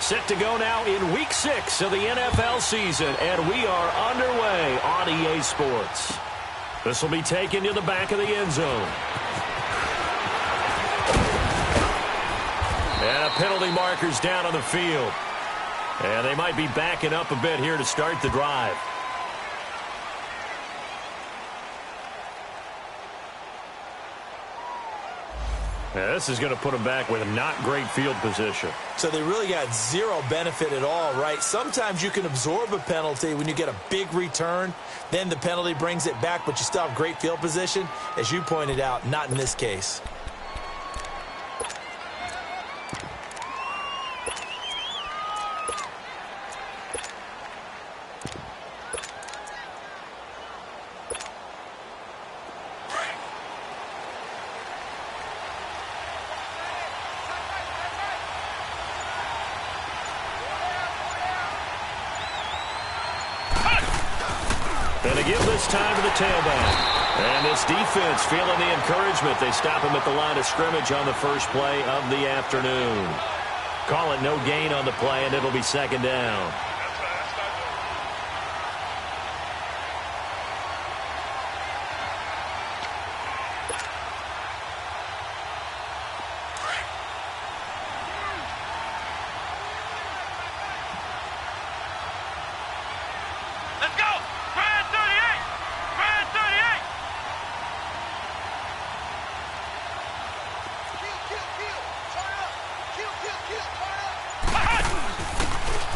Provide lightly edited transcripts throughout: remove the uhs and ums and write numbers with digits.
Set to go now in Week 6 of the NFL season, and we are underway on EA Sports. This will be taken to the back of the end zone. And a penalty marker's down on the field. And they might be backing up a bit here to start the drive. Now, this is going to put them back with not great field position. So they really got zero benefit at all, right? Sometimes you can absorb a penalty when you get a big return. Then the penalty brings it back, but you still have great field position. As you pointed out, not in this case. And they give this time to the tailback. And this defense feeling the encouragement. They stop him at the line of scrimmage on the first play of the afternoon. Call it no gain on the play, and it'll be second down.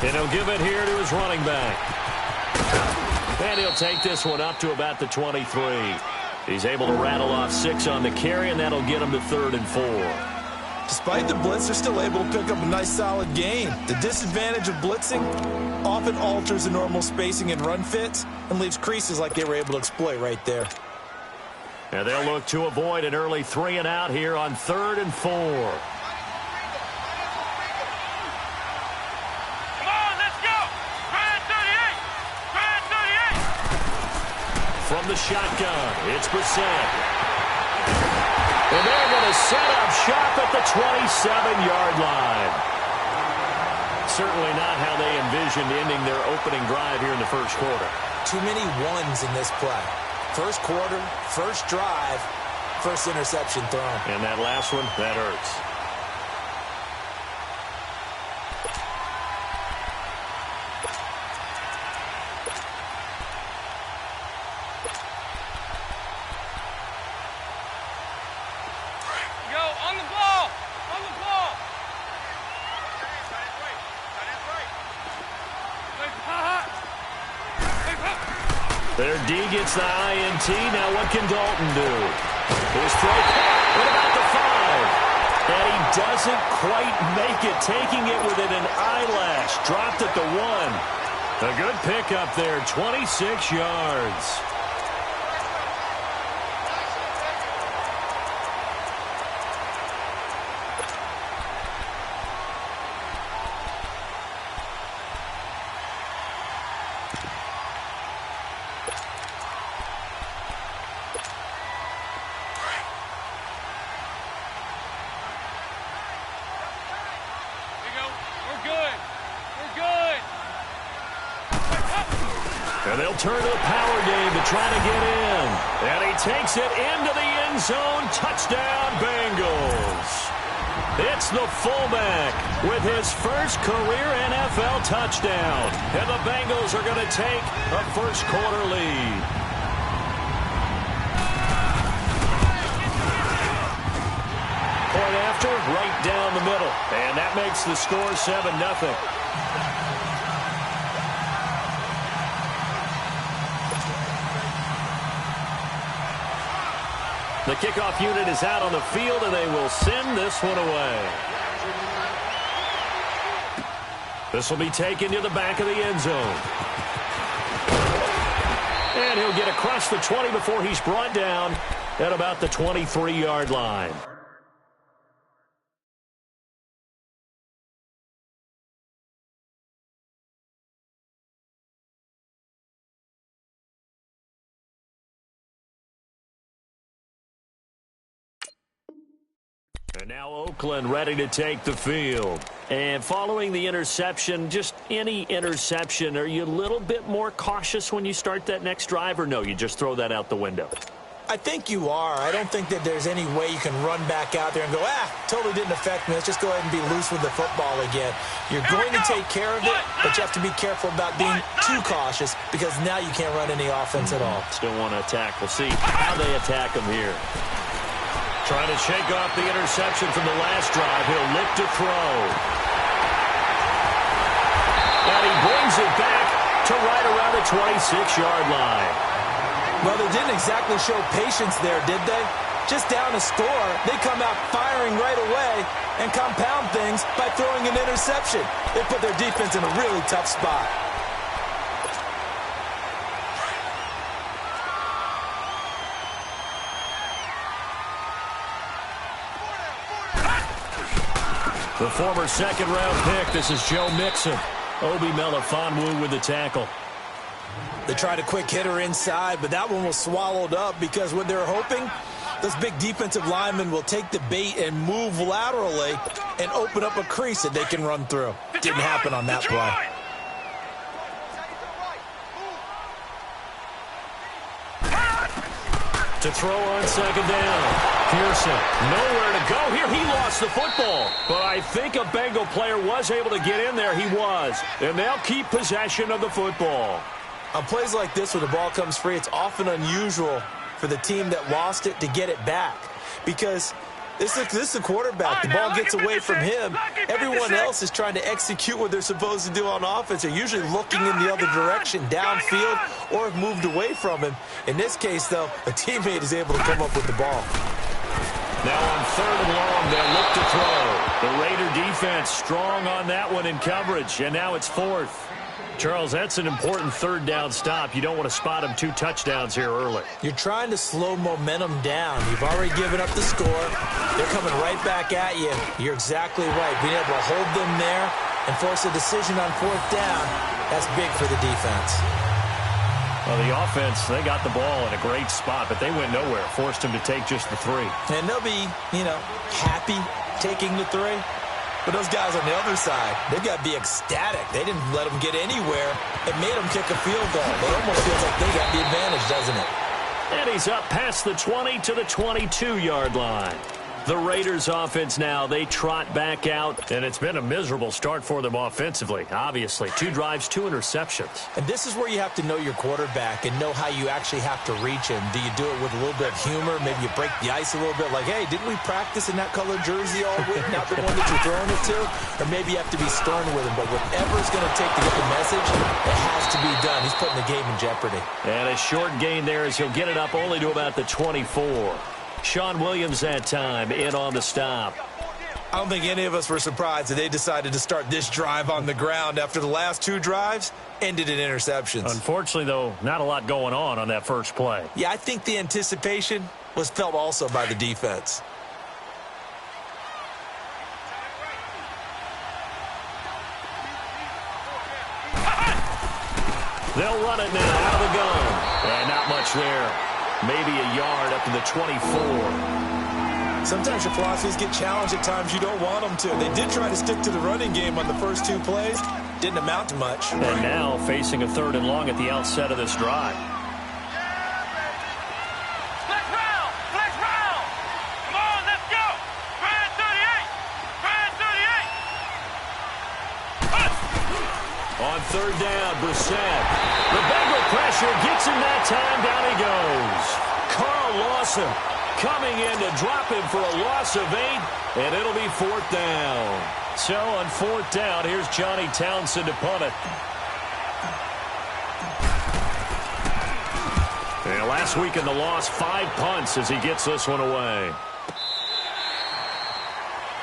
And he'll give it here to his running back. And he'll take this one up to about the 23. He's able to rattle off 6 on the carry, and that'll get him to 3rd and 4. Despite the blitz, they're still able to pick up a nice, solid gain. The disadvantage of blitzing often alters the normal spacing and run fits and leaves creases like they were able to exploit right there. And they'll look to avoid an early 3 and out here on 3rd and 4. From the shotgun, it's Brissett. And they're going to set up shop at the 27-yard line. Certainly not how they envisioned ending their opening drive here in the first quarter. Too many ones in this play. First quarter, first drive, first interception thrown. And that last one, that hurts. Their D gets the INT. Now what can Dalton do? His throw. What about the 5? And he doesn't quite make it, taking it within an eyelash. Dropped at the 1. A good pickup there, 26 yards. And they'll turn to the power game to try to get in. And he takes it into the end zone. Touchdown, Bengals. It's the fullback with his first career NFL touchdown. And the Bengals are going to take a first quarter lead. Point after, right down the middle. And that makes the score 7-0. The kickoff unit is out on the field, and they will send this one away. This will be taken to the back of the end zone. And he'll get across the 20 before he's brought down at about the 23-yard line. And now Oakland ready to take the field. And following the interception, just any interception, are you a little bit more cautious when you start that next drive, or no, you just throw that out the window? I think you are. I don't think that there's any way you can run back out there and go, totally didn't affect me. Let's just go ahead and be loose with the football again. You're going to take care of it, but you have to be careful about being too cautious because now you can't run any offense at all. Still want to attack. We'll see how they attack him here. Trying to shake off the interception from the last drive. He'll look to throw. And he brings it back to right around the 26-yard line. Well, they didn't exactly show patience there, did they? Just down a score, they come out firing right away and compound things by throwing an interception. They put their defense in a really tough spot. The former second-round pick, this is Joe Mixon. Obi Melifonwu with the tackle. They tried a quick hitter inside, but that one was swallowed up because what they're hoping, those big defensive linemen will take the bait and move laterally and open up a crease that they can run through. Didn't happen on that play. To throw on second down. Pearson, nowhere to go here. He lost the football. But I think a Bengal player was able to get in there. He was. And they'll keep possession of the football. On plays like this where the ball comes free, it's often unusual for the team that lost it to get it back. Because this is the quarterback. The ball gets away from him. Everyone else is trying to execute what they're supposed to do on offense. They're usually looking in the other direction, downfield, or have moved away from him. In this case, though, a teammate is able to come up with the ball. Now on third and long, they'll look to throw. The Raider defense strong on that one in coverage, and now it's fourth. Charles, that's an important third down stop. You don't want to spot them 2 touchdowns here early. You're trying to slow momentum down. You've already given up the score. They're coming right back at you. You're exactly right. Being able to hold them there and force a decision on fourth down, that's big for the defense. Well, the offense, they got the ball in a great spot, but they went nowhere. Forced him to take just the 3. And they'll be, happy taking the 3. But those guys on the other side, they've got to be ecstatic. They didn't let them get anywhere. It made them kick a field goal. It almost feels like they got the advantage, doesn't it? And he's up past the 20 to the 22-yard line. The Raiders offense now, they trot back out, and it's been a miserable start for them offensively, obviously. 2 drives, 2 interceptions. And this is where you have to know your quarterback and know how you actually have to reach him. Do you do it with a little bit of humor? Maybe you break the ice a little bit, like, hey, didn't we practice in that colored jersey all week, not the one that you're throwing it to? Or maybe you have to be stern with him, but whatever it's going to take to get the message, it has to be done. He's putting the game in jeopardy. And a short gain there as he'll get it up only to about the 24. Sean Williams that time in on the stop. I don't think any of us were surprised that they decided to start this drive on the ground after the last 2 drives ended in interceptions. Unfortunately, though, not a lot going on that first play. Yeah, I think the anticipation was felt also by the defense. They'll run it now out of the gun. And not much there. Maybe a yard up to the 24. Sometimes your philosophies get challenged at times you don't want them to. They did try to stick to the running game on the first 2 plays. Didn't amount to much. And now facing a third and long at the outset of this drive. Flex round! Flex round! Come on, let's go! Grand 38! Grand 38! On third down, Brissett. The Bengal pressure gets him that time. Down he goes. Carl Lawson coming in to drop him for a loss of 8, and it'll be 4th down. So on 4th down, here's Johnny Townsend to punt it. And last week in the loss, 5 punts as he gets this one away.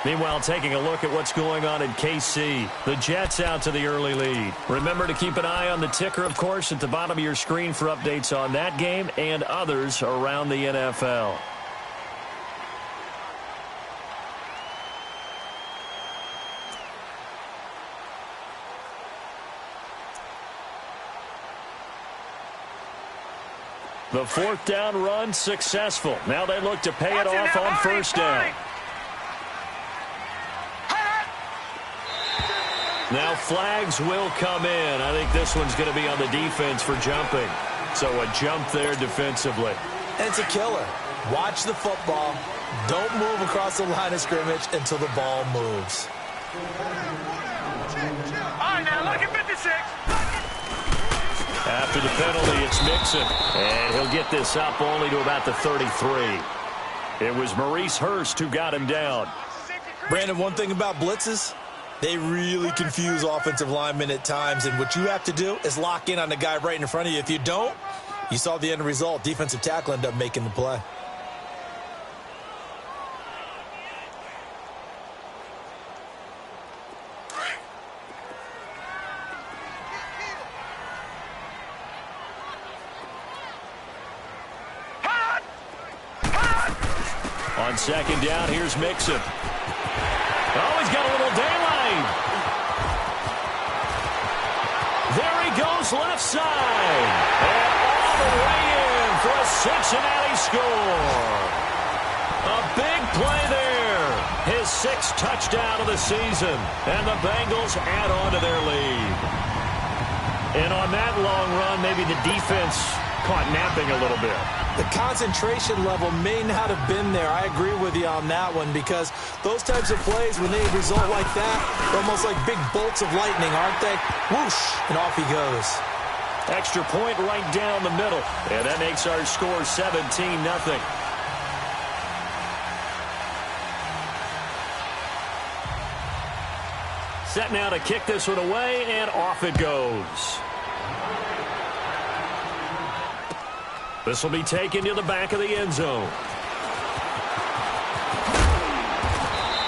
Meanwhile, taking a look at what's going on in KC. The Jets out to the early lead. Remember to keep an eye on the ticker, of course, at the bottom of your screen for updates on that game and others around the NFL. The 4th down run successful. Now they look to pay it off on first down. Now flags will come in. I think this one's going to be on the defense for jumping. So a jump there defensively. And it's a killer. Watch the football. Don't move across the line of scrimmage until the ball moves. All right, now look at 56. After the penalty, it's Mixon. And he'll get this up only to about the 33. It was Maurice Hurst who got him down. Brandon, one thing about blitzes, they really confuse offensive linemen at times. And what you have to do is lock in on the guy right in front of you. If you don't, you saw the end result. Defensive tackle ended up making the play. On second down, here's Mixon. Oh, he's got a little daylight. There he goes, left side. And all the way in for a Cincinnati score. A big play there. His 6th touchdown of the season. And the Bengals add on to their lead. And on that long run, maybe the defense caught napping a little bit. The concentration level may not have been there. I agree with you on that one because those types of plays, when they result like that, they're almost like big bolts of lightning, aren't they? Whoosh, and off he goes. Extra point right down the middle. And that makes our score 17-0. Set now to kick this one away, and off it goes. This will be taken to the back of the end zone.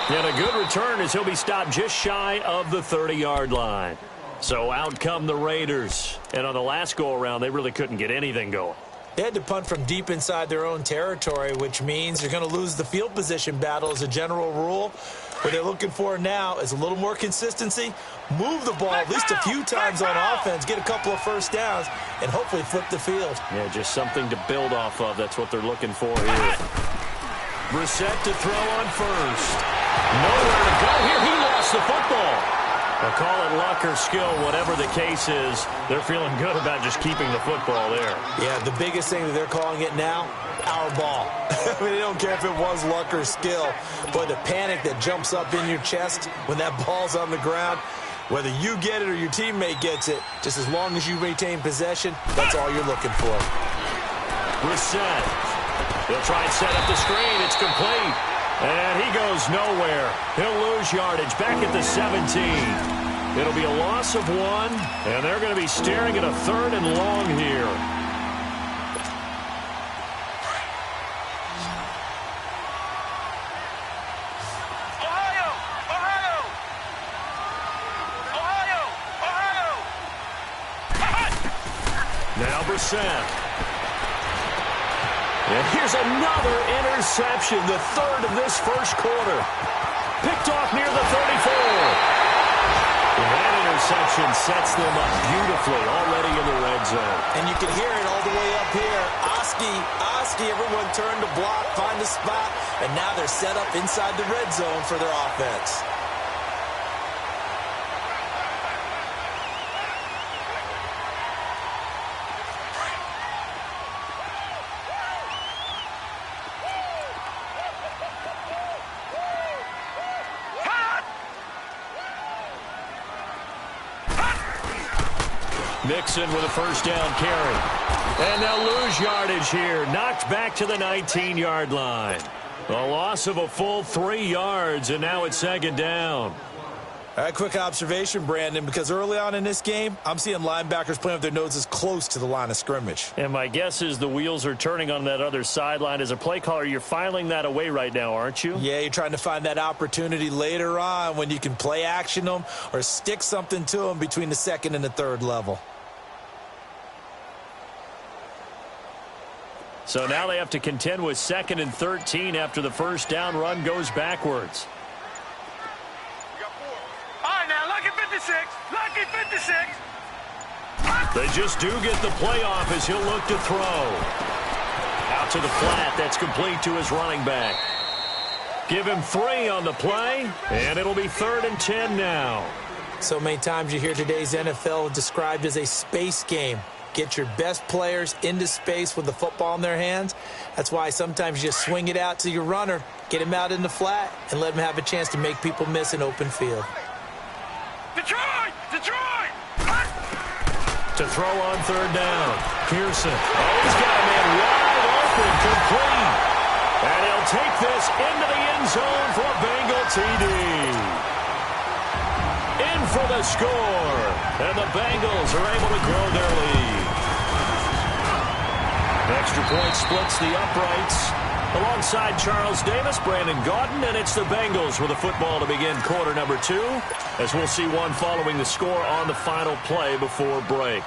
And a good return as he'll be stopped just shy of the 30-yard line. So out come the Raiders. And on the last go-around, they really couldn't get anything going. They had to punt from deep inside their own territory, which means you're going to lose the field position battle as a general rule. What they're looking for now is a little more consistency, move the ball at least a few times on offense, get a couple of first downs, and hopefully flip the field. Yeah, just something to build off of. That's what they're looking for here. Brissett to throw on first. Nowhere to go here. He lost the football. They'll call it luck or skill, whatever the case is. They're feeling good about just keeping the football there. Yeah, the biggest thing that they're calling it now, our ball. I mean, they don't care if it was luck or skill. But the panic that jumps up in your chest when that ball's on the ground, whether you get it or your teammate gets it, just as long as you retain possession, that's all you're looking for. Brissett. He'll try and set up the screen. It's complete. And he goes nowhere. He'll lose yardage back at the 17. It'll be a loss of 1, and they're going to be staring at a 3rd and long here. Ohio! Ohio! Ohio! Now Brissett. And here's another interception, the 3rd of this first quarter. Picked off near the 34. And that interception sets them up beautifully already in the red zone. And you can hear it all the way up here. Oski, everyone turned to block, find a spot, and now they're set up inside the red zone for their offense. Mixon with a first down carry. And they'll lose yardage here. Knocked back to the 19-yard line. A loss of a full 3 yards, and now it's 2nd down. All right, quick observation, Brandon, because early on in this game, I'm seeing linebackers playing with their noses close to the line of scrimmage. And my guess is the wheels are turning on that other sideline. As a play caller, you're filing that away right now, aren't you? Yeah, you're trying to find that opportunity later on when you can play action them or stick something to them between the 2nd and the 3rd level. So now they have to contend with 2nd and 13 after the first down run goes backwards. All right, now, lucky 56. Lucky 56. They just do get the playoff as he'll look to throw. Out to the flat. That's complete to his running back. Give him 3 on the play, and it'll be 3rd and 10 now. So many times you hear today's NFL described as a space game. Get your best players into space with the football in their hands. That's why sometimes you just swing it out to your runner, get him out in the flat, and let him have a chance to make people miss an open field. Detroit! Detroit! To throw on third down. Pearson. Oh, he's got a man wide open, complete. And he'll take this into the end zone for a Bengal TD. In for the score. And the Bengals are able to grow their lead. Extra point splits the uprights. Alongside Charles Davis, Brandon Gaudin, and it's the Bengals with the football to begin quarter number 2, as we'll see one following the score on the final play before break.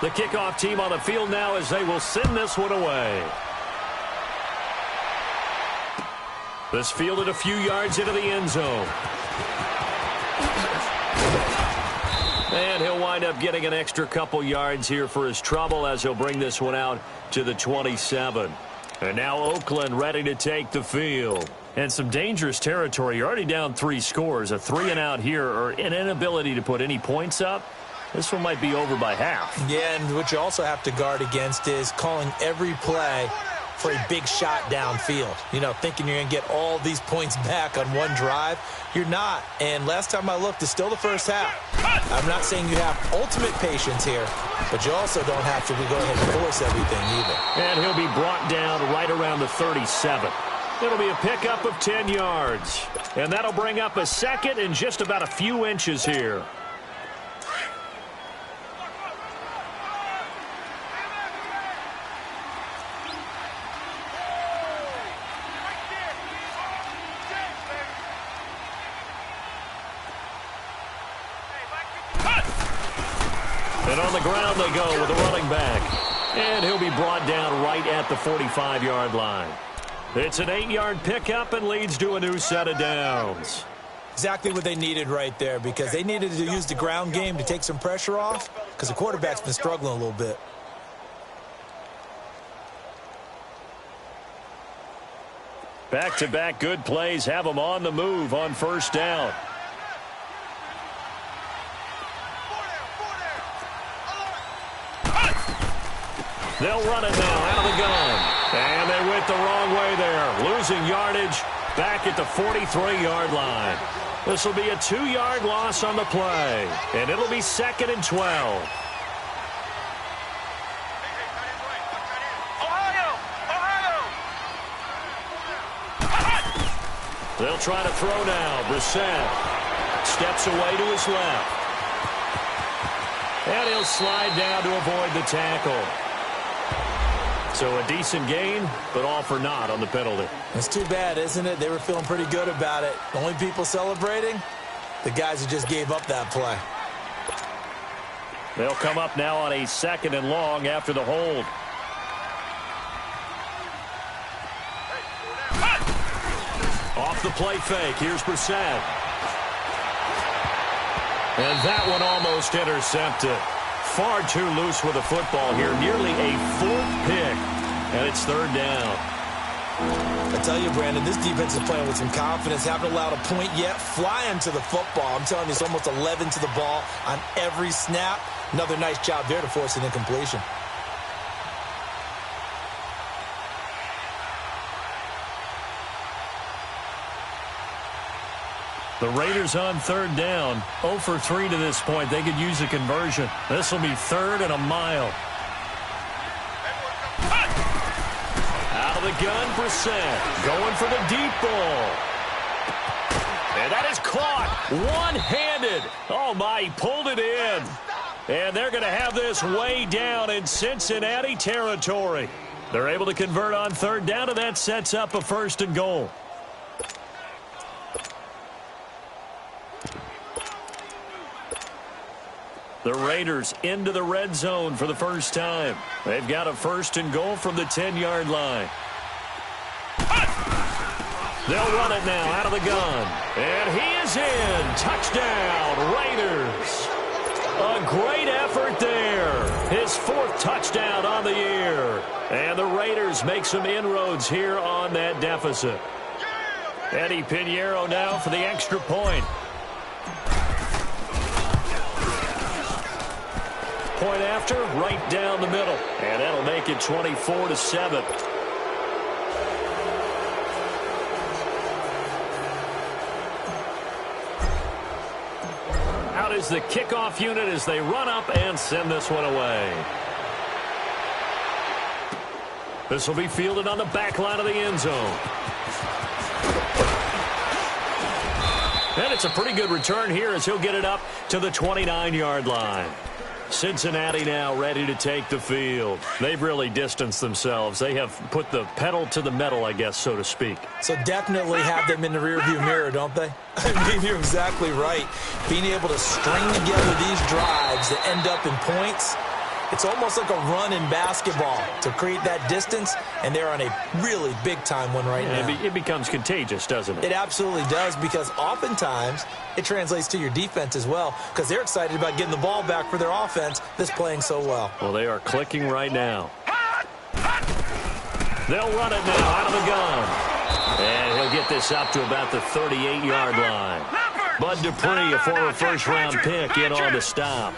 The kickoff team on the field now as they will send this one away. This fielded a few yards into the end zone. And he'll wind up getting an extra couple yards here for his trouble as he'll bring this one out to the 27. And now Oakland ready to take the field. And some dangerous territory. You're already down 3 scores. A 3-and-out here or an inability to put any points up. This one might be over by half. Yeah, and what you also have to guard against is calling every play for a big shot downfield. You know, thinking you're going to get all these points back on one drive. You're not. And last time I looked, it's still the first half. I'm not saying you have ultimate patience here, but you also don't have to go ahead and force everything either. And he'll be brought down right around the 37. It'll be a pickup of 10 yards. And that'll bring up a second and just about a few inches here. And on the ground they go with a running back. And he'll be brought down right at the 45-yard line. It's an 8-yard pickup and leads to a new set of downs. Exactly what they needed right there, because they needed to use the ground game to take some pressure off, because the quarterback's been struggling a little bit. Back-to-back good plays have them on the move on first down. They'll run it now out of the gun. And they went the wrong way there. Losing yardage back at the 43-yard line. This will be a 2-yard loss on the play. And it'll be 2nd and 12. They'll try to throw now. Brissett steps away to his left. And he'll slide down to avoid the tackle. So a decent gain, but all for naught on the penalty. It's too bad, isn't it? They were feeling pretty good about it. The only people celebrating, the guys who just gave up that play. They'll come up now on a 2nd and long after the hold. Off the play fake. Here's Brissett. And that one almost intercepted. Far too loose with the football here. Nearly a 4th pick. And it's 3rd down. I tell you, Brandon, this defense is playing with some confidence. Haven't allowed a point yet. Flying to the football. I'm telling you, it's almost 11 to the ball on every snap. Another nice job there to force an incompletion. The Raiders on 3rd down. 0 for 3 to this point. They could use a conversion. This will be 3rd and a mile. Out of the gun, Brissett. Going for the deep ball. And that is caught. One-handed. Oh, my, he pulled it in. And they're going to have this way down in Cincinnati territory. They're able to convert on 3rd down, and that sets up a 1st and goal. The Raiders into the red zone for the first time. They've got a 1st and goal from the 10-yard line. They'll run it now out of the gun. And he is in. Touchdown, Raiders. A great effort there. His 4th touchdown on the year. And the Raiders make some inroads here on that deficit. Eddie Pinheiro now for the extra point. Point after, right down the middle. And that'll make it 24-7. Out is the kickoff unit as they run up and send this one away. This will be fielded on the back line of the end zone. And it's a pretty good return here as he'll get it up to the 29-yard line. Cincinnati now ready to take the field. They've really distanced themselves. They have put the pedal to the metal, I guess, so to speak. So definitely have them in the rearview mirror, don't they? I mean, you're exactly right. Being able to string together these drives that end up in points, it's almost like a run in basketball to create that distance, and they're on a really big-time one right now. It becomes contagious, doesn't it? It absolutely does, because oftentimes it translates to your defense as well, because they're excited about getting the ball back for their offense that's playing so well. Well, they are clicking right now. They'll run it now out of the gun. And he'll get this up to about the 38-yard line. Bud Dupree, a former first-round pick, in on the stop.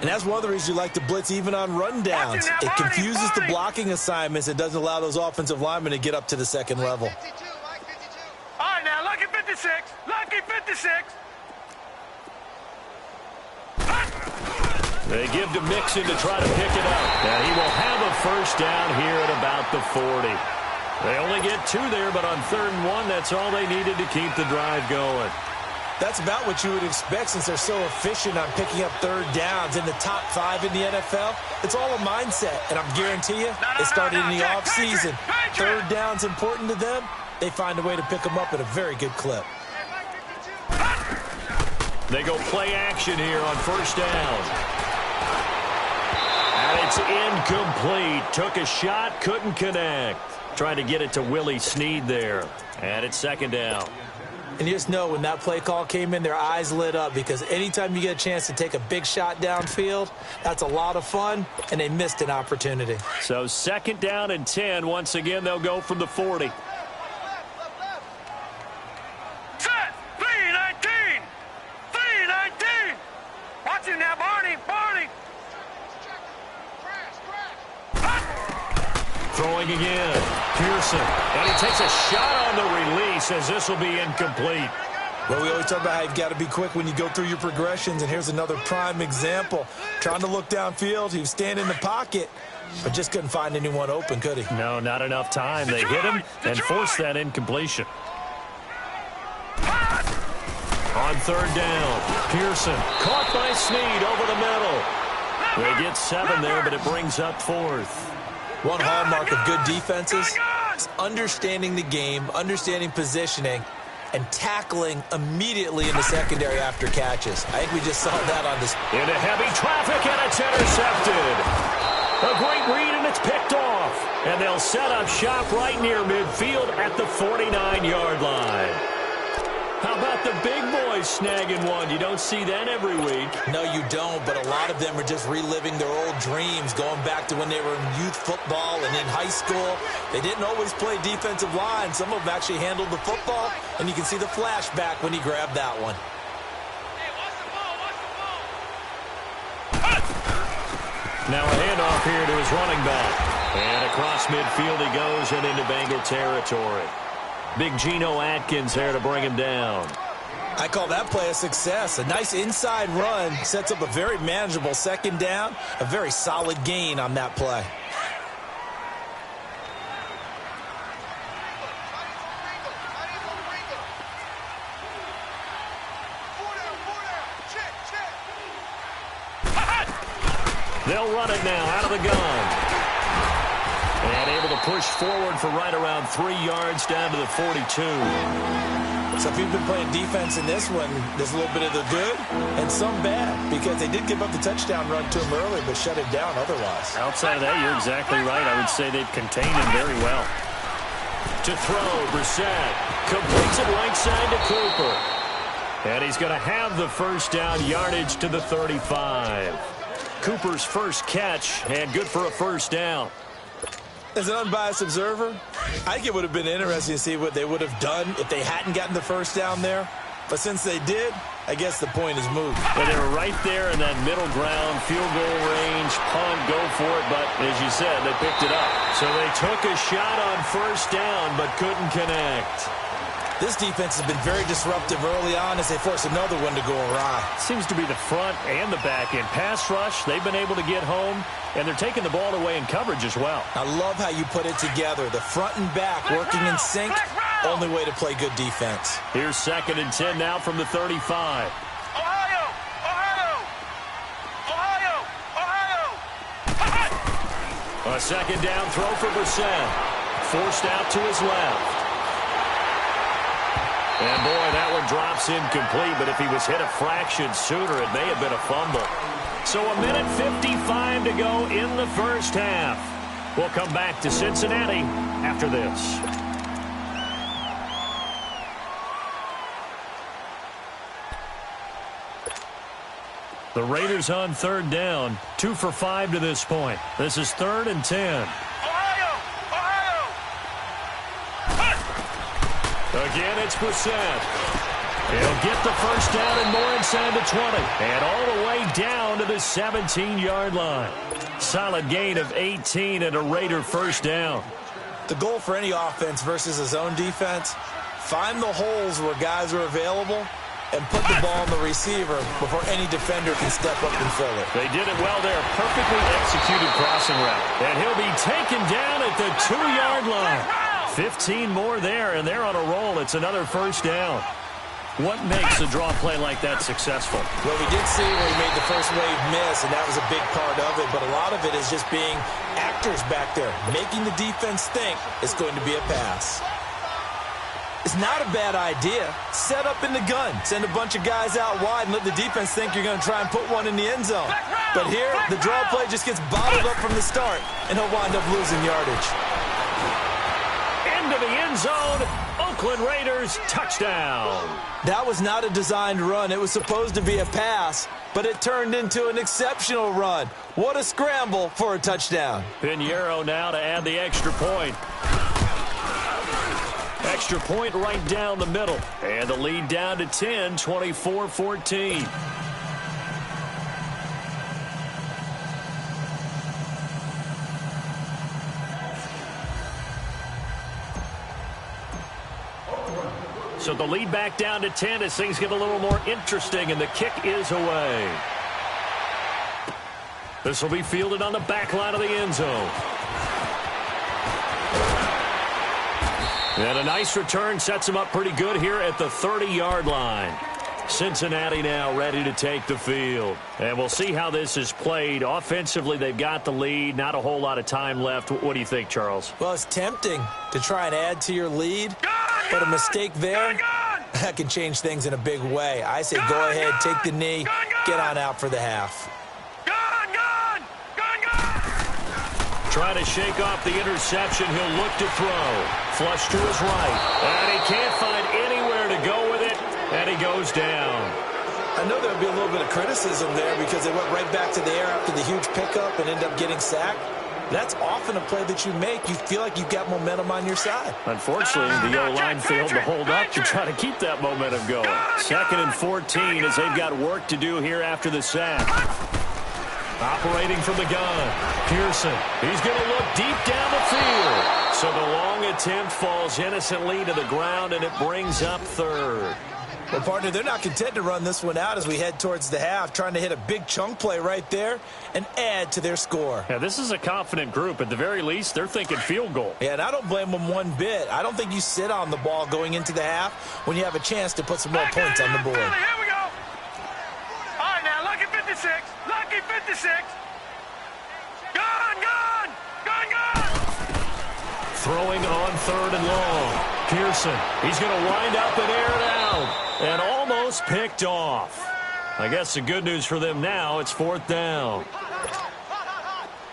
And that's one of the reasons you like to blitz even on rundowns. It confuses the blocking assignments. It doesn't allow those offensive linemen to get up to the second level. All right, now, lucky 56. Lucky 56. They give to Mixon to try to pick it up. And he will have a first down here at about the 40. They only get 2 there, but on 3rd and 1, that's all they needed to keep the drive going. That's about what you would expect since they're so efficient on picking up 3rd downs in the top 5 in the NFL. It's all a mindset, and I guarantee you, it started in the offseason. 3rd down's important to them. They find a way to pick them up at a very good clip. They go play action here on 1st down. And it's incomplete. Took a shot, couldn't connect. Trying to get it to Willie Snead there. And it's 2nd down. And you just know when that play call came in, their eyes lit up, because anytime you get a chance to take a big shot downfield, that's a lot of fun, and they missed an opportunity. So 2nd down and 10. Once again, they'll go from the 40. Set. 3-19. 3-19. Watch him now, Barney. Barney. Throwing again. Pearson. And he takes a shot on the release as this will be incomplete. Well, we always talk about how you've got to be quick when you go through your progressions, and here's another prime example. Trying to look downfield, he was standing in the pocket, but just couldn't find anyone open, could he? No, not enough time. They hit him and forced that incompletion. On 3rd down, Pearson caught by Snead over the middle. They get 7 there, but it brings up 4th. One hallmark of good defenses is understanding the game, understanding positioning, and tackling immediately in the secondary after catches. I think we just saw that on this. Into heavy traffic, and it's intercepted. A great read, and it's picked off. And they'll set up shop right near midfield at the 49-yard line. How about the big boys snagging one? You don't see that every week. No, you don't, but a lot of them are just reliving their old dreams, going back to when they were in youth football and in high school. They didn't always play defensive line. Some of them actually handled the football, and you can see the flashback when he grabbed that one. Now a handoff here to his running back. And across midfield he goes and into Bengal territory. Big Geno Atkins there to bring him down. I call that play a success. A nice inside run sets up a very manageable 2nd down. A very solid gain on that play. They'll run it now out of the gun. And able to push forward for right around 3 yards down to the 42. So if you've been playing defense in this one, there's a little bit of the good and some bad, because they did give up the touchdown run to him earlier, but shut it down otherwise. Outside of that, you're exactly right. I would say they've contained him very well. To throw, Brissett completes it right side to Cooper. And he's going to have the first down, yardage to the 35. Cooper's first catch, and good for a first down. As an unbiased observer, I think it would have been interesting to see what they would have done if they hadn't gotten the first down there. But since they did, I guess the point is moved. Well, they were right there in that middle ground, field goal range, punt, go for it. But as you said, they picked it up. So they took a shot on first down, but couldn't connect. This defense has been very disruptive early on as they force another one to go awry. Seems to be the front and the back end. Pass rush, they've been able to get home, and they're taking the ball away in coverage as well. I love how you put it together. The front and back working in sync, only way to play good defense. Here's 2nd and 10 now from the 35. Ohio! Ohio! Ohio! Ohio! A second down throw for Brissett. Forced out to his left. And, boy, that one drops incomplete, but if he was hit a fraction sooner, it may have been a fumble. So 1:55 to go in the first half. We'll come back to Cincinnati after this. The Raiders on 3rd down, 2 for 5 to this point. This is 3rd and 10. Again, it's Brissett. He'll get the first down and more inside the 20. And all the way down to the 17-yard line. Solid gain of 18 and a Raider first down. The goal for any offense versus a zone defense, find the holes where guys are available and put the ball on the receiver before any defender can step up and fill it. They did it well there. Perfectly executed crossing route. And he'll be taken down at the 2-yard line. 15 more there, and they're on a roll. It's another first down. What makes a draw play like that successful? Well, we did see where he made the first wave miss, and that was a big part of it. But a lot of it is just being actors back there, making the defense think it's going to be a pass. It's not a bad idea. Set up in the gun. Send a bunch of guys out wide and let the defense think you're going to try and put one in the end zone. But here, the draw play just gets bottled up from the start, and he'll wind up losing yardage. Into the end zone. Oakland Raiders touchdown. That was not a designed run. It was supposed to be a pass, but it turned into an exceptional run. What a scramble for a touchdown. Pinheiro now to add the extra point. Extra point right down the middle. And the lead down to 10, 24-14. So the lead back down to 10 as things get a little more interesting, and the kick is away. This will be fielded on the back line of the end zone. And a nice return sets him up pretty good here at the 30-yard line. Cincinnati now ready to take the field. And we'll see how this is played. Offensively, they've got the lead. Not a whole lot of time left. What do you think, Charles? Well, it's tempting to try and add to your lead, but a mistake there, that can change things in a big way. I say go ahead, take the knee, get on out for the half. Trying to shake off the interception. He'll look to throw. Flush to his right. And he can't find anywhere to go with it. And he goes down. I know there'll be a little bit of criticism there because they went right back to the air after the huge pickup and end up getting sacked. That's often a play that you make. You feel like you've got momentum on your side. Unfortunately, the O-line failed to hold up to try to keep that momentum going. 2nd and 14 as they've got work to do here after the sack. Operating from the gun. Pearson. He's going to look deep down the field. So the long attempt falls innocently to the ground, and it brings up 3rd. Well, partner, they're not content to run this one out as we head towards the half, trying to hit a big chunk play right there and add to their score. Yeah, this is a confident group. At the very least, they're thinking field goal. Yeah, and I don't blame them one bit. I don't think you sit on the ball going into the half when you have a chance to put some more points on the board. Here we go. All right, now, lucky 56. Lucky 56. Gone. Throwing on 3rd and long. Pearson. He's going to wind up and air it out. And almost picked off. I guess the good news for them now, it's 4th down.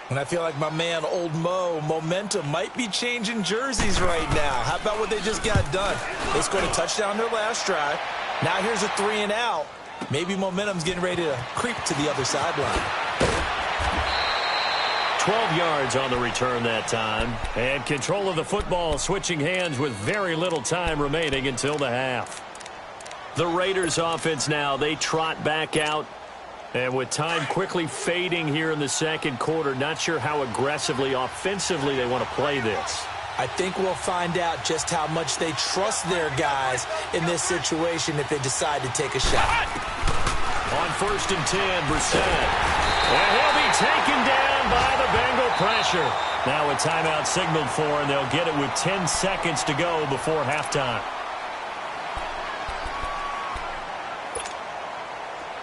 And I feel like my man, Old Mo, momentum might be changing jerseys right now. How about what they just got done? They scored a touchdown their last drive. Now here's a 3 and out. Maybe momentum's getting ready to creep to the other sideline. 12 yards on the return that time. And control of the football switching hands with very little time remaining until the half. The Raiders offense now, they trot back out. And with time quickly fading here in the second quarter, not sure how aggressively, offensively they want to play this. I think we'll find out just how much they trust their guys in this situation if they decide to take a shot. On 1st and 10, Brissett. And he'll be taken down by the Bengal pressure. Now a timeout signaled for, and they'll get it with 10 seconds to go before halftime.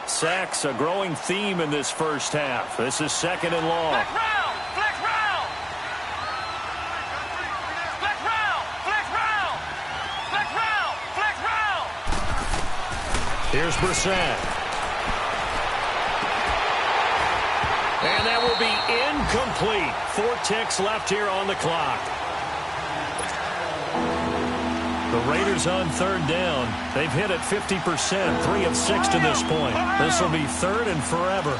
Sacks, a growing theme in this first half. This is 2nd and long. Flex round! Flex round! Flex round! Flex round! Flex round! Flex round! Here's Brissett. And that will be incomplete. 4 ticks left here on the clock. The Raiders on 3rd down. They've hit it 50%, 3 of 6 to this point. This will be 3rd and forever.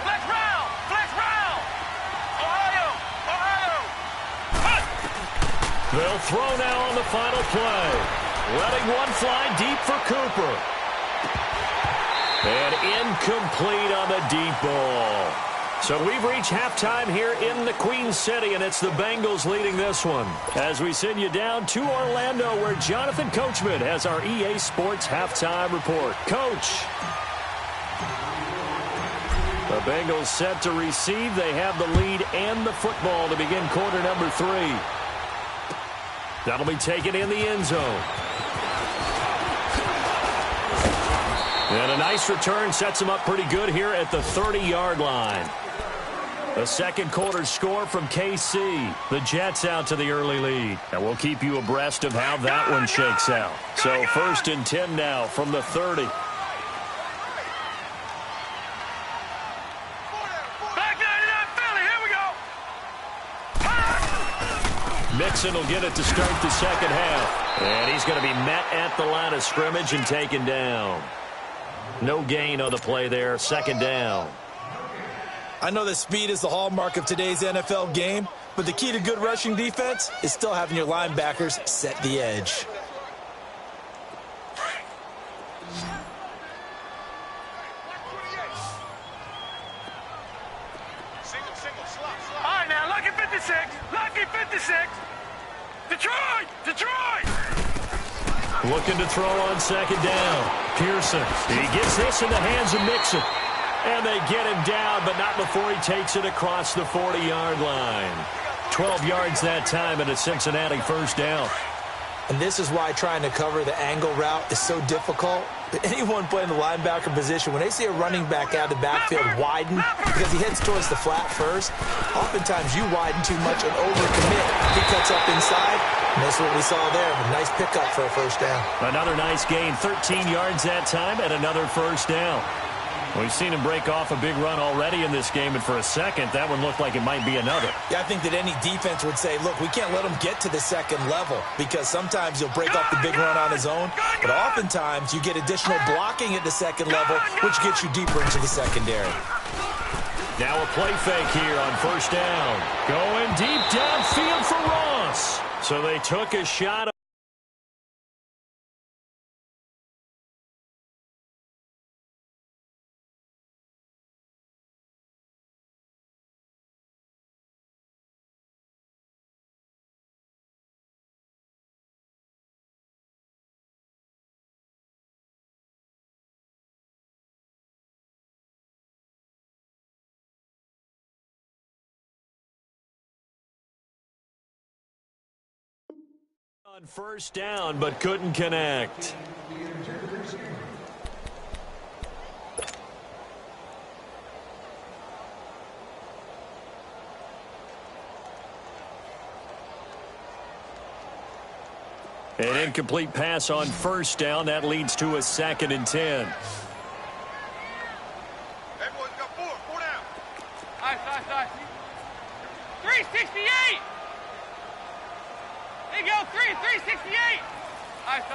Flex round! Flex round! Ohio! Ohio! They'll throw now on the final play. Letting one fly deep for Cooper. And incomplete on the deep ball. So we've reached halftime here in the Queen City, and it's the Bengals leading this one. As we send you down to Orlando, where Jonathan Coachman has our EA Sports halftime report. Coach. The Bengals set to receive. They have the lead and the football to begin quarter number 3. That'll be taken in the end zone. And a nice return sets them up pretty good here at the 30-yard line. The second quarter score from KC. The Jets out to the early lead. And we'll keep you abreast of how that one shakes out. So 1st and 10 now from the 30. Back 99 Philly, here we go! Mixon will get it to start the second half. And he's going to be met at the line of scrimmage and taken down. No gain on the play there. 2nd down. I know that speed is the hallmark of today's NFL game, but the key to good rushing defense is still having your linebackers set the edge. All right, now, lucky 56. Lucky 56. Detroit! Detroit! Looking to throw on 2nd down. Pearson. He gets this in the hands of Mixon. And they get him down, but not before he takes it across the 40-yard line. 12 yards that time and a Cincinnati 1st down. And this is why trying to cover the angle route is so difficult. But anyone playing the linebacker position, when they see a running back out of the backfield widen because he heads towards the flat first, oftentimes you widen too much and overcommit. He cuts up inside, and that's what we saw there. A nice pickup for a 1st down. Another nice gain, 13 yards that time, and another 1st down. We've seen him break off a big run already in this game, and for a second, that one looked like it might be another. Yeah, I think that any defense would say, look, we can't let him get to the 2nd level because sometimes he'll break off the big run on his own, but oftentimes you get additional blocking at the 2nd level, which gets you deeper into the secondary. Now a play fake here on 1st down. Going deep downfield for Ross. So they took a shot. On 1st down, but couldn't connect. An incomplete pass on 1st down. That leads to a 2nd and 10. Everyone's got four down. Nice. 368. There you go, 368. Nice.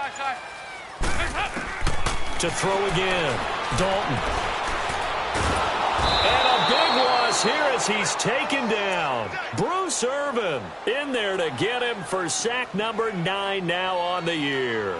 To throw again. Dalton. is here as he's taken down. Bruce Irvin in there to get him for sack number 9 now on the year.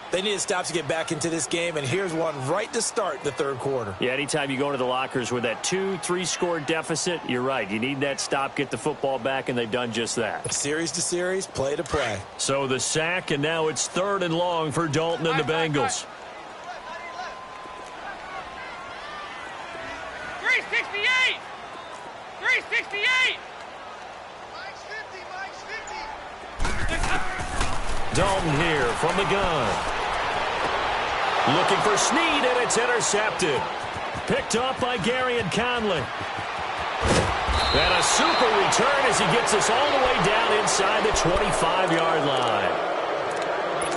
They need to stop to get back into this game, and here's one right to start the third quarter. Yeah, anytime you go into the lockers with that 2-3 score deficit, you're right. You need that stop, get the football back, and they've done just that. Series to series, play to play. So the sack, and now it's 3rd and long for Dalton and the Bengals. 368! 368! Dalton here from the gun. Looking for Snead, and it's intercepted. Picked off by Gary and Conley. And a super return as he gets us all the way down inside the 25-yard line.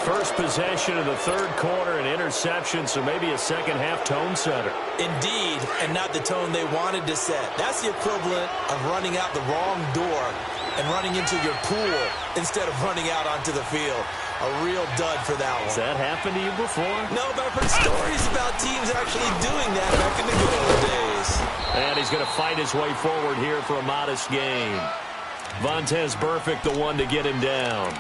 First possession of the third quarter, an interception, so maybe a second-half tone setter. Indeed, and not the tone they wanted to set. That's the equivalent of running out the wrong door and running into your pool instead of running out onto the field. A real dud for that one. Has that happened to you before? No, but I've heard stories about teams actually doing that back in the good old days. And he's going to fight his way forward here for a modest gain. Vontez Burfict, the one to get him down.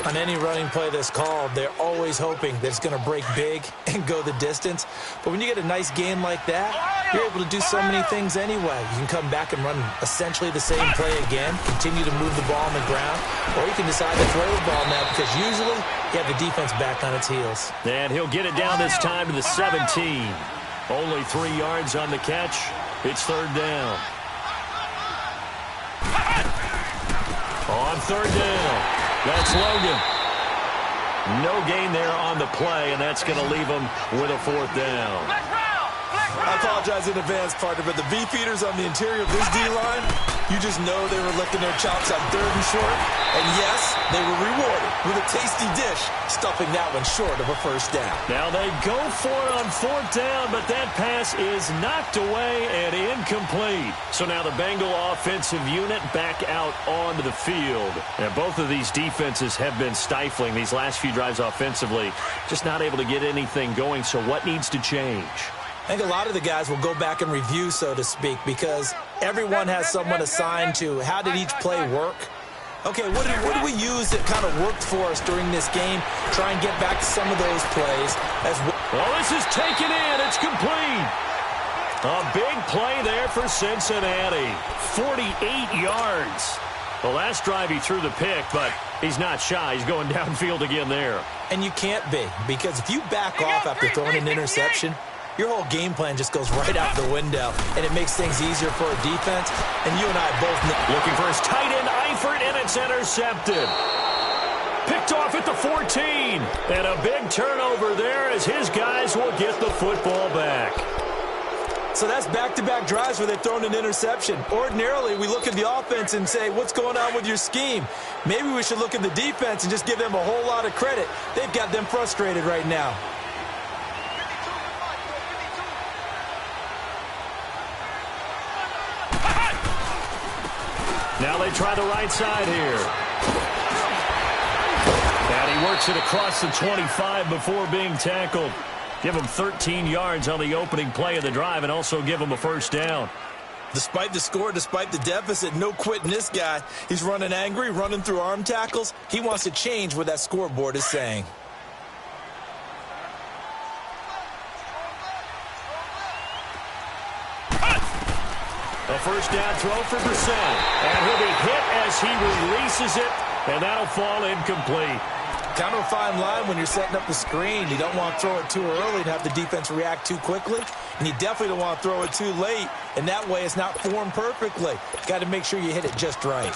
On any running play that's called, they're always hoping that it's going to break big and go the distance. But when you get a nice gain like that, you're able to do so many things anyway. You can come back and run essentially the same play again, continue to move the ball on the ground, or you can decide to throw the ball now because usually you have the defense back on its heels. And he'll get it down this time to the 17. Only 3 yards on the catch. It's 3rd down. On 3rd down. That's Logan. No gain there on the play, and that's going to leave him with a 4th down. I apologize in advance, partner, but the beefeaters on the interior of this D-line, you just know they were licking their chops on 3rd and short. And yes, they were rewarded with a tasty dish, stuffing that one short of a 1st down. Now they go for it on 4th down, but that pass is knocked away and incomplete. So now the Bengal offensive unit back out onto the field. And both of these defenses have been stifling these last few drives offensively, just not able to get anything going. So what needs to change? I think a lot of the guys will go back and review, so to speak, because everyone has someone assigned to how did each play work. Okay, what do we use that kind of worked for us during this game? Try and get back to some of those plays as well. Well, this is taken in. It's complete. A big play there for Cincinnati. 48 yards. The last drive he threw the pick, but he's not shy. He's going downfield again there. And you can't be, because if you back off after throwing an interception, your whole game plan just goes right out the window, and it makes things easier for a defense. And you and I both know. Looking for his tight end, Eifert, and it's intercepted. Picked off at the 14. And a big turnover there as his guys will get the football back. So that's back-to-back drives where they've thrown an interception. Ordinarily, we look at the offense and say, what's going on with your scheme? Maybe we should look at the defense and just give them a whole lot of credit. They've got them frustrated right now. Now they try the right side here. And he works it across the 25 before being tackled. Give him 13 yards on the opening play of the drive and also give him a 1st down. Despite the score, despite the deficit, no quitting this guy. He's running angry, running through arm tackles. He wants to change what that scoreboard is saying. A 1st down throw for Brissett. And he'll be hit as he releases it, and that'll fall incomplete. Kind of a fine line when you're setting up the screen. You don't want to throw it too early and have the defense react too quickly. And you definitely don't want to throw it too late, and that way it's not formed perfectly. Got to make sure you hit it just right.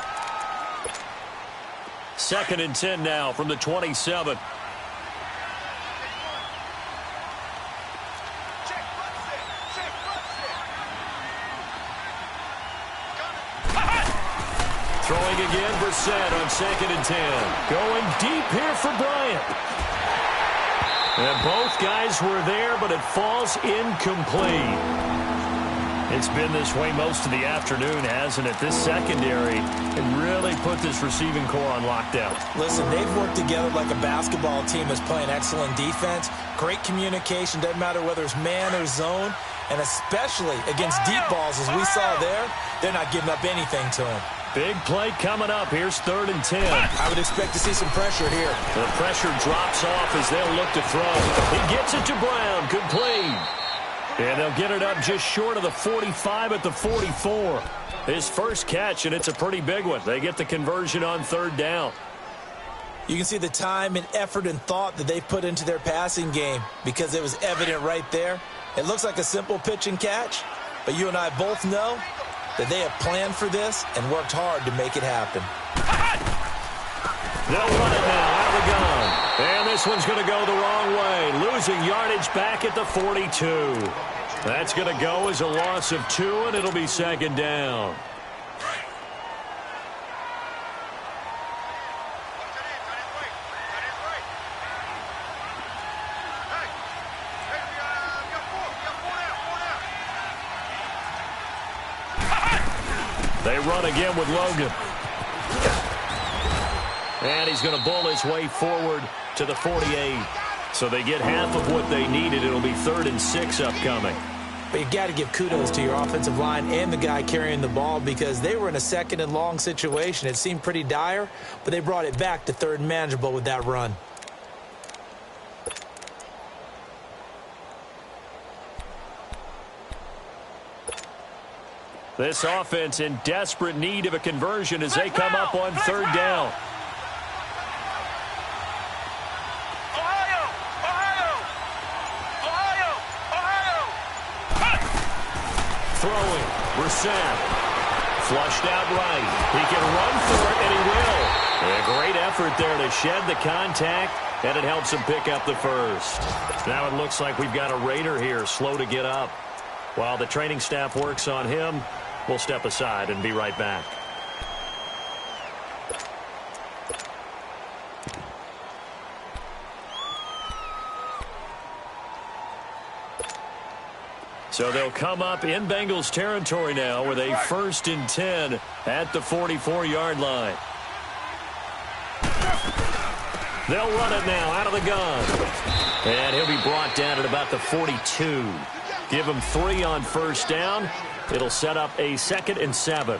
2nd and 10 now from the 27. Throwing again, Brissett on 2nd and 10. Going deep here for Bryant. And both guys were there, but it falls incomplete. It's been this way most of the afternoon, hasn't it? This secondary can really put this receiving core on lockdown. Listen, they've worked together like a basketball team that's playing excellent defense. Great communication. Doesn't matter whether it's man or zone. And especially against deep balls, as we saw there, they're not giving up anything to him. Big play coming up. Here's 3rd and 10. I would expect to see some pressure here. The pressure drops off as they'll look to throw. He gets it to Brown. Complete. And they'll get it up just short of the 45 at the 44. His first catch, and it's a pretty big one. They get the conversion on 3rd down. You can see the time and effort and thought that they put into their passing game because it was evident right there. It looks like a simple pitch and catch, but you and I both know that they have planned for this and worked hard to make it happen. They'll run it now out of the gun. And this one's going to go the wrong way. Losing yardage back at the 42. That's going to go as a loss of 2, and it'll be 2nd down. They run again with Logan. And he's going to bull his way forward to the 48. So they get half of what they needed. It'll be 3rd and 6 upcoming. But you got to give kudos to your offensive line and the guy carrying the ball because they were in a 2nd and long situation. It seemed pretty dire, but they brought it back to 3rd and manageable with that run. This offense in desperate need of a conversion as they come up on 3rd down. Throwing, Brissett. Flushed out right. He can run for it, and he will. A great effort there to shed the contact, and it helps him pick up the first. Now it looks like we've got a Raider here, slow to get up. While the training staff works on him, we'll step aside and be right back. So they'll come up in Bengals territory now with a 1st and 10 at the 44-yard line. They'll run it now out of the gun. And he'll be brought down at about the 42. Give him 3 on 1st down. It'll set up a 2nd and 7.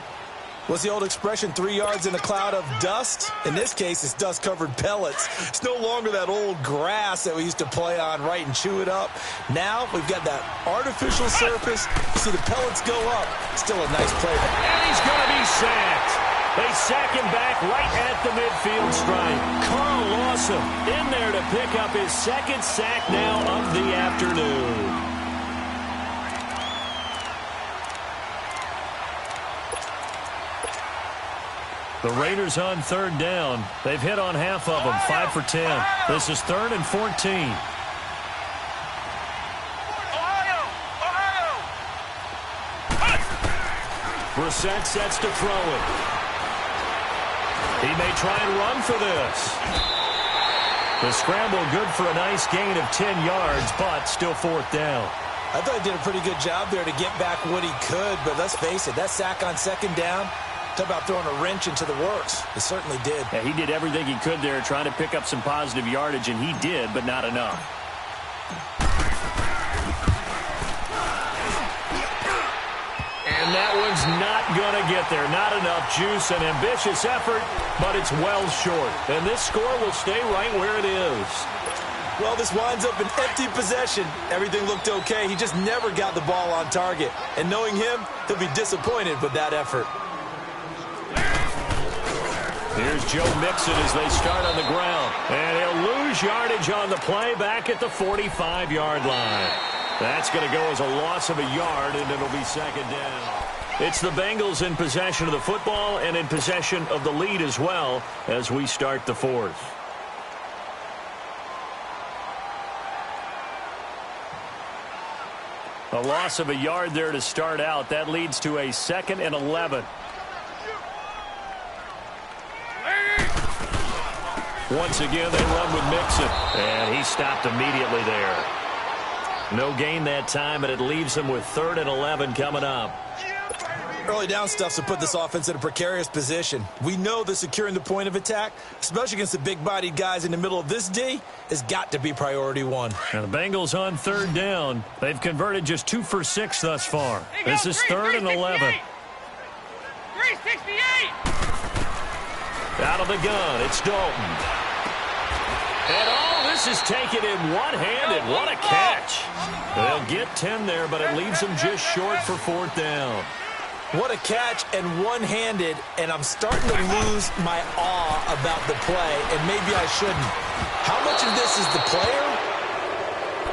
What's the old expression, 3 yards in a cloud of dust? In this case, it's dust-covered pellets. It's no longer that old grass that we used to play on, right, and chew it up. Now we've got that artificial surface. You see the pellets go up. Still a nice play. And he's going to be sacked. They sack him back right at the midfield stripe. Carl Lawson in there to pick up his 2nd sack now of the afternoon. The Raiders on 3rd down. They've hit on half of them, 5 for 10. This is 3rd and 14. Brissett sets to throw it. He may try and run for this. The scramble good for a nice gain of 10 yards, but still 4th down. I thought he did a pretty good job there to get back what he could, but let's face it, that sack on 2nd down, talk about throwing a wrench into the works. He certainly did. Yeah, he did everything he could there trying to pick up some positive yardage, and he did, but not enough. And that one's not going to get there. Not enough juice. An ambitious effort, but it's well short. And this score will stay right where it is. Well, this winds up an empty possession. Everything looked okay. He just never got the ball on target. And knowing him, he'll be disappointed with that effort. Here's Joe Mixon as they start on the ground. And he'll lose yardage on the play back at the 45-yard line. That's going to go as a loss of a yard, and it'll be 2nd down. It's the Bengals in possession of the football and in possession of the lead as well as we start the 4th. A loss of a yard there to start out. That leads to a 2nd and 11. Once again, they run with Mixon. And he stopped immediately there. No gain that time, and it leaves him with 3rd and 11 coming up. Early down stuff to put this offense in a precarious position. We know that securing the point of attack, especially against the big-bodied guys in the middle of this D, has got to be priority one. And the Bengals on third down. They've converted just 2 for 6 thus far. This is third and 11. 368. Out of the gun, it's Dalton. And all this is taken in one-handed. What a catch. They'll get 10 there, but it leaves them just short for fourth down. What a catch and one-handed, and I'm starting to lose my awe about the play, and maybe I shouldn't. How much of this is the player?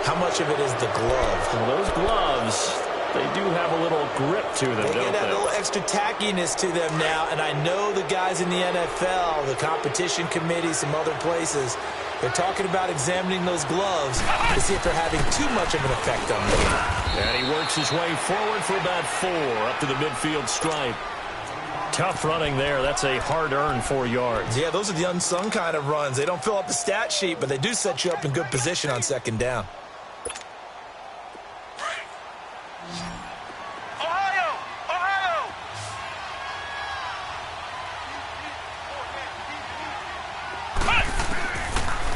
How much of it is the glove? Well, those gloves, they do have a little grip to them, They don't get a they? little extra tackiness to them now, and I know the guys in the NFL, the competition committee, some other places, they're talking about examining those gloves to see if they're having too much of an effect on them. And he works his way forward for about 4 up to the midfield stripe. Tough running there. That's a hard-earned 4 yards. Yeah, those are the unsung kind of runs. They don't fill up the stat sheet, but they do set you up in good position on second down. Ohio! Ohio!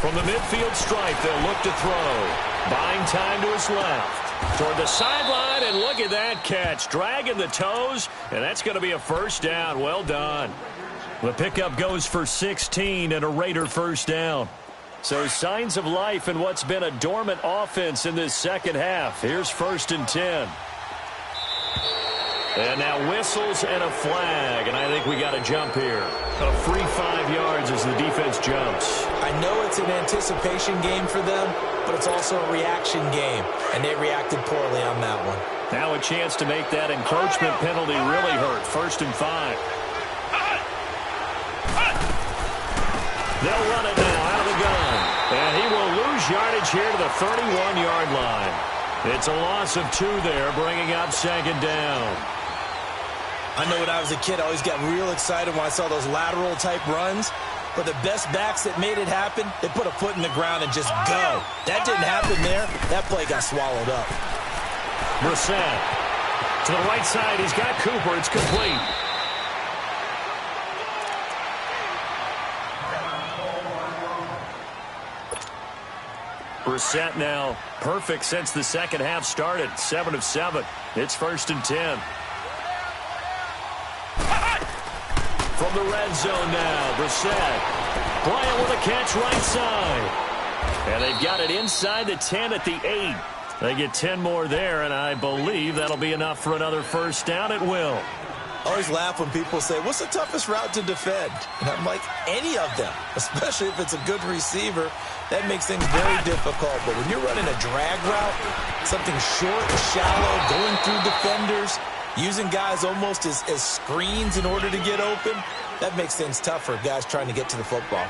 From the midfield stripe, they'll look to throw. Buying time to his left. Toward the sideline, and look at that catch. Dragging the toes, and that's going to be a first down. Well done. The pickup goes for 16 and a Raider first down. So signs of life in what's been a dormant offense in this second half. Here's first and 10. And now whistles and a flag, and I think we got a jump here. A free 5 yards as the defense jumps. I know it's an anticipation game for them, but it's also a reaction game, and they reacted poorly on that one. Now a chance to make that encroachment penalty really hurt. First and 5. They'll run it now out of the gun. And he will lose yardage here to the 31-yard line. It's a loss of 2 there, bringing up second down. I know when I was a kid, I always got real excited when I saw those lateral-type runs. But the best backs that made it happen, they put a foot in the ground and just go. That didn't happen there. That play got swallowed up. Brissett to the right side. He's got Cooper. It's complete. Brissett now perfect since the second half started. 7 of 7. It's first and 10. From the red zone now, Brissett playing with a catch right side. And they've got it inside the 10 at the 8. They get 10 more there, and I believe that'll be enough for another first down. It will. I always laugh when people say, what's the toughest route to defend? And I'm like, any of them, especially if it's a good receiver. That makes things very difficult. But when you're running a drag route, something short, shallow, going through defenders, using guys almost as screens in order to get open, that makes things tough for guys trying to get to the football.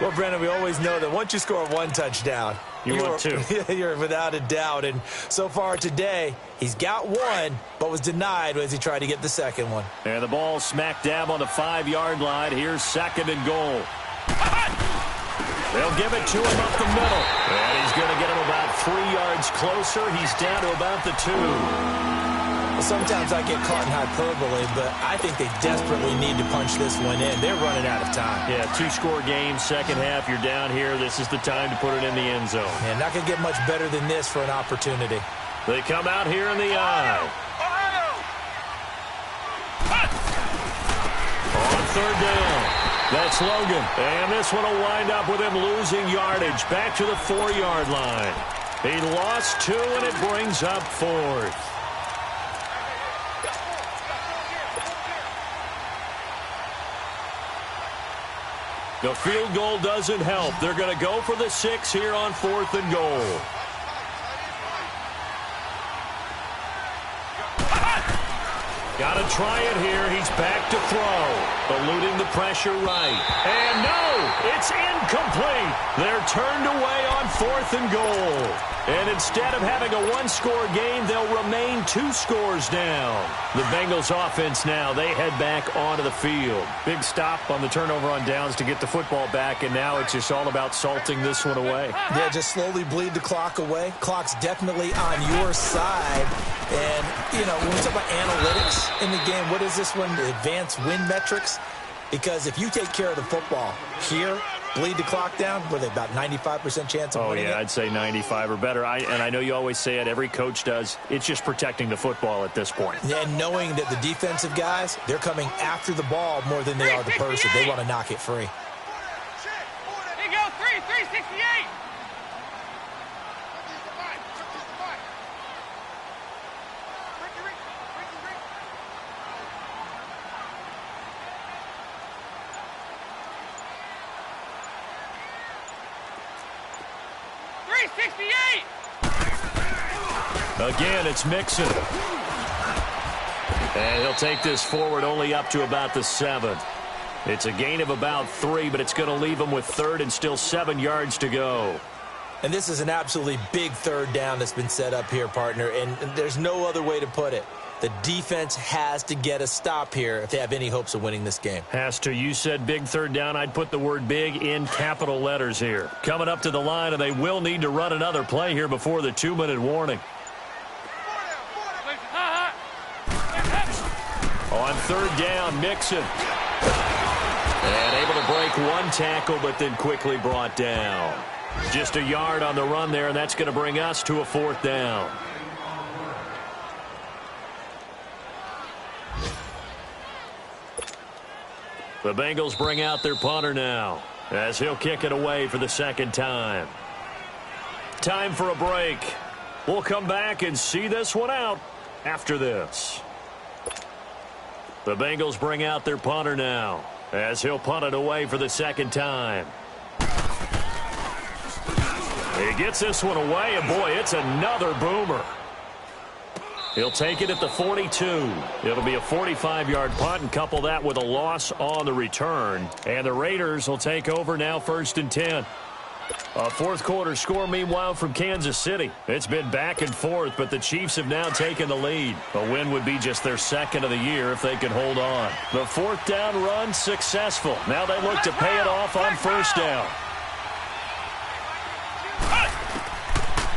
Well, Brandon, we always know that once you score 1 touchdown, want 2. You're without a doubt. And so far today, he's got 1, but was denied as he tried to get the second one. And the ball smack dab on the 5-yard line. Here's second and goal. They'll give it to him up the middle. And he's going to get him about 3 yards closer. He's down to about the 2. Sometimes I get caught in hyperbole, but I think they desperately need to punch this one in. They're running out of time. Yeah, 2-score game, second half. You're down here. This is the time to put it in the end zone. Yeah, not going to get much better than this for an opportunity. They come out here in the eye. On third down. That's Logan. And this one will wind up with him losing yardage. Back to the 4-yard line. He lost 2, and it brings up 4th. The field goal doesn't help. They're going to go for the 6 here on 4th and goal. Got to try it here. He's back to throw. Eluding the pressure right. And no, it's incomplete. They're turned away on 4th and goal. And instead of having a one-score game, they'll remain 2 scores down. The Bengals offense now, they head back onto the field. Big stop on the turnover on downs to get the football back, and now it's just all about salting this one away. Yeah, just slowly bleed the clock away. Clock's definitely on your side. And, you know, when we talk about analytics in the game, what is this one? The advanced win metrics? Because if you take care of the football here, bleed the clock down, what are they, about 95% chance of winning it? I'd say 95 or better. And I know you always say it, every coach does. It's just protecting the football at this point. Yeah, and knowing that the defensive guys, they're coming after the ball more than they are the person. They want to knock it free. Here you go, 368. Again, it's Mixon. And he'll take this forward only up to about the 7. It's a gain of about 3, but it's going to leave him with 3rd and still 7 yards to go. And this is an absolutely big 3rd down that's been set up here, partner, and there's no other way to put it. The defense has to get a stop here if they have any hopes of winning this game. Has to. You said big 3rd down. I'd put the word big in capital letters here. Coming up to the line, and they will need to run another play here before the 2-minute warning. On 3rd down, Mixon. And able to break one tackle, but then quickly brought down. Just a yard on the run there, and that's going to bring us to a 4th down. The Bengals bring out their punter now, as he'll kick it away for the 2nd time. Time for a break. We'll come back and see this one out after this. The Bengals bring out their punter now, as he'll punt it away for the 2nd time. He gets this one away, and boy, it's another boomer. He'll take it at the 42. It'll be a 45-yard punt, and couple that with a loss on the return. And the Raiders will take over now, 1st and 10. A 4th quarter score, meanwhile, from Kansas City. It's been back and forth, but the Chiefs have now taken the lead. A win would be just their 2nd of the year if they could hold on. The 4th down run successful. Now they look to pay it off on 1st down.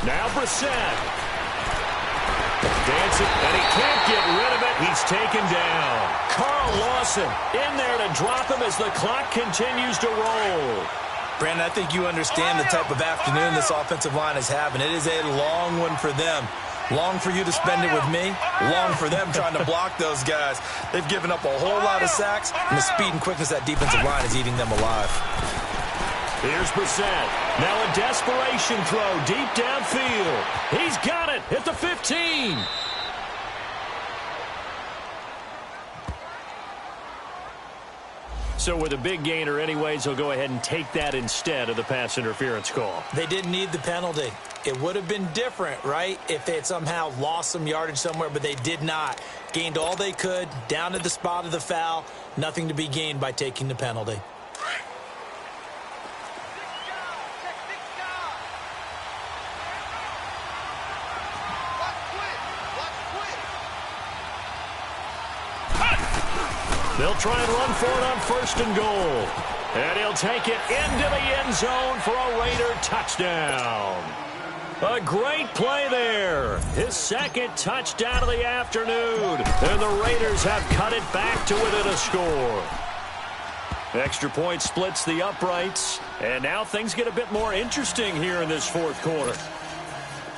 Now Brissett. Dancing, and he can't get rid of it. He's taken down. Carl Lawson in there to drop him as the clock continues to roll. Brandon, I think you understand the type of afternoon this offensive line is having. It is a long one for them. Long for you to spend it with me. Long for them trying to block those guys. They've given up a whole lot of sacks, and the speed and quickness of that defensive line is eating them alive. Here's Brissett. Now a desperation throw deep downfield. He's got it at the 15. So with a big gainer anyways, he'll go ahead and take that instead of the pass interference call. They didn't need the penalty. It would have been different, right, if they had somehow lost some yardage somewhere, but they did not. Gained all they could, down to the spot of the foul. Nothing to be gained by taking the penalty. They'll try and run for it on 1st and goal. And he'll take it into the end zone for a Raider touchdown. A great play there. His 2nd touchdown of the afternoon. And the Raiders have cut it back to within a score. Extra point splits the uprights. And now things get a bit more interesting here in this 4th quarter.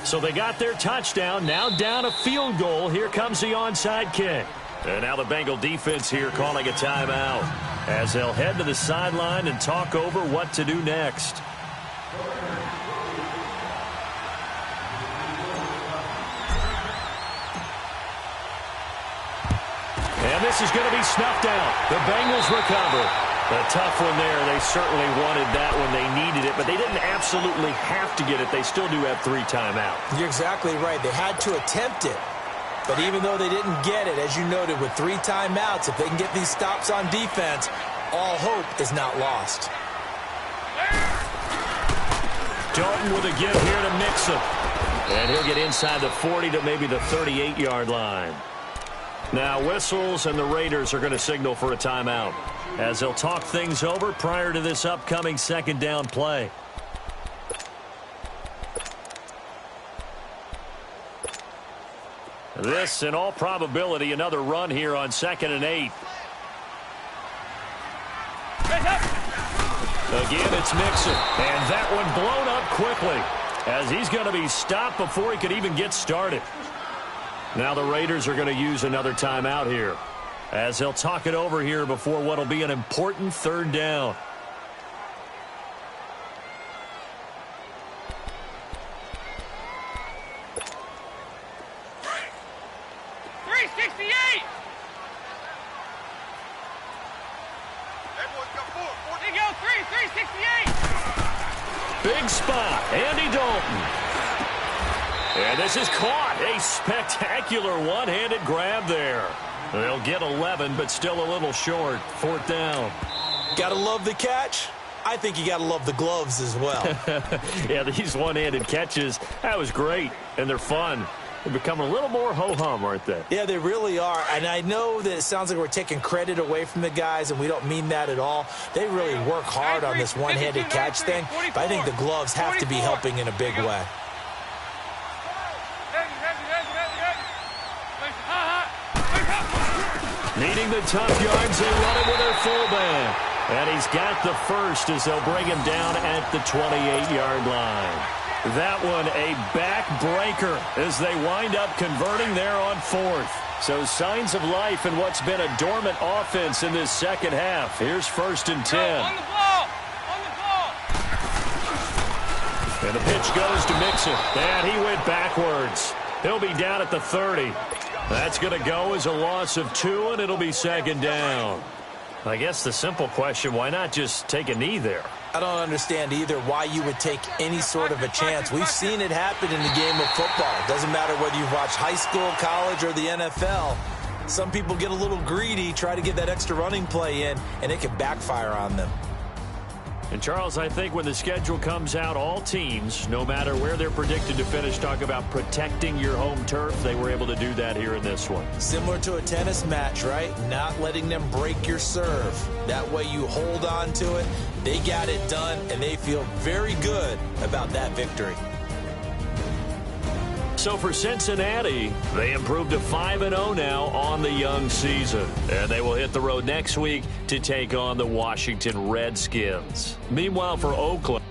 So they got their touchdown. Now down a field goal. Here comes the onside kick. And now the Bengal defense here calling a timeout as they'll head to the sideline and talk over what to do next. And this is going to be snuffed out. The Bengals recover. A tough one there. They certainly wanted that when they needed it, but they didn't absolutely have to get it. They still do have 3 timeouts. You're exactly right. They had to attempt it. But even though they didn't get it, as you noted, with 3 timeouts, if they can get these stops on defense, all hope is not lost. Dalton with a give here to Mixon. And he'll get inside the 40 to maybe the 38-yard line. Now whistles, and the Raiders are going to signal for a timeout as they'll talk things over prior to this upcoming second down play. This, in all probability, another run here on 2nd and 8. Again, it's Mixon. And that one blown up quickly as he's going to be stopped before he could even get started. Now the Raiders are going to use another timeout here as they'll talk it over here before what will be an important third down. Big spot, Andy Dalton. And this is caught. A spectacular one-handed grab there. They'll get 11, but still a little short. 4th down. Gotta love the catch. I think you gotta love the gloves as well. Yeah, these one-handed catches, that was great, and they're fun. They're becoming a little more ho-hum, aren't they? Yeah, they really are. And I know that it sounds like we're taking credit away from the guys, and we don't mean that at all. They really work hard on this one-handed catch thing, but I think the gloves have to be helping in a big way. Needing the tough yards, they run it with their fullback. And he's got the first as they'll bring him down at the 28-yard line. That one a backbreaker as they wind up converting there on 4th. So signs of life in what's been a dormant offense in this second half. Here's 1st and 10. On the ball! On the ball! And the pitch goes to Mixon. And he went backwards. He'll be down at the 30. That's going to go as a loss of 2, and it'll be 2nd down. I guess the simple question, why not just take a knee there? I don't understand either why you would take any sort of a chance. We've seen it happen in the game of football. It doesn't matter whether you've watched high school, college, or the NFL. Some people get a little greedy, try to get that extra running play in, and it can backfire on them. And, Charles, I think when the schedule comes out, all teams, no matter where they're predicted to finish, talk about protecting your home turf. They were able to do that here in this one. Similar to a tennis match, right? Not letting them break your serve. That way you hold on to it. They got it done, and they feel very good about that victory. So for Cincinnati, they improved to 5-0 now on the young season. And they will hit the road next week to take on the Washington Redskins. Meanwhile, for Oakland,